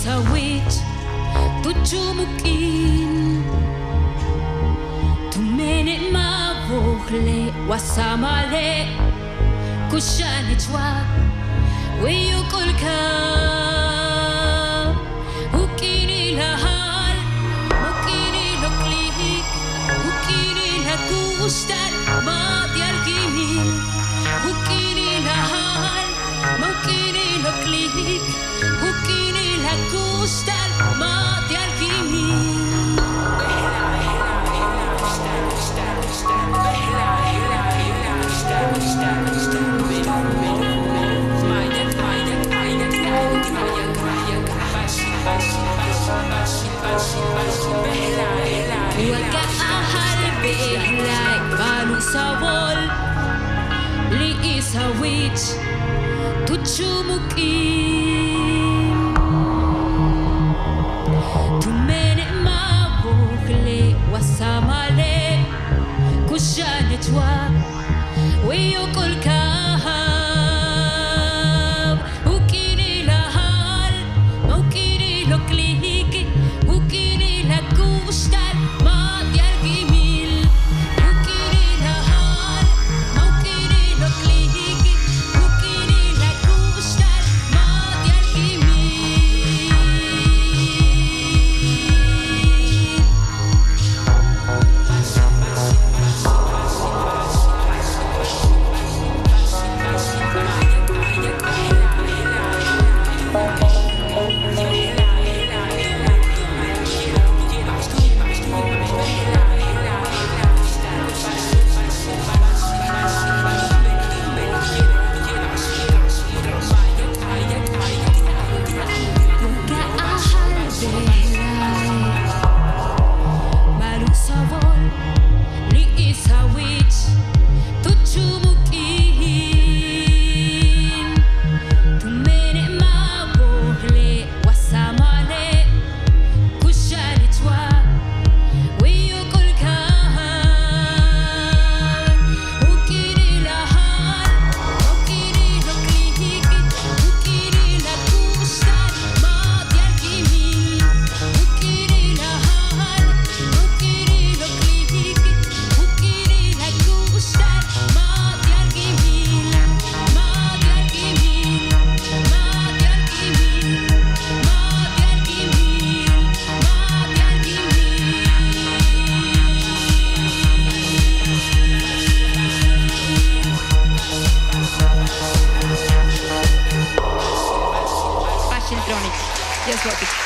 isawit tuchumukin tumene mavohle wasamale kushani chwa weyukulka ukini lahal mukini loklik ukini lakustal madial gimil ukini lahal mukini loklik ukini lakustal madial gimil وكأهل بإهلاك بالو سوال لإساويت تجمكين تمن ما بوخلي وسامالي كشانتوا ويقول كهاب وكيني لهال موكيني لوكليكي وكيني لكوشتال ما ديال جميل وكيني لهال موكيني لوكليكي وكيني لكوشتال ما ديال جميل Yes, Robbie.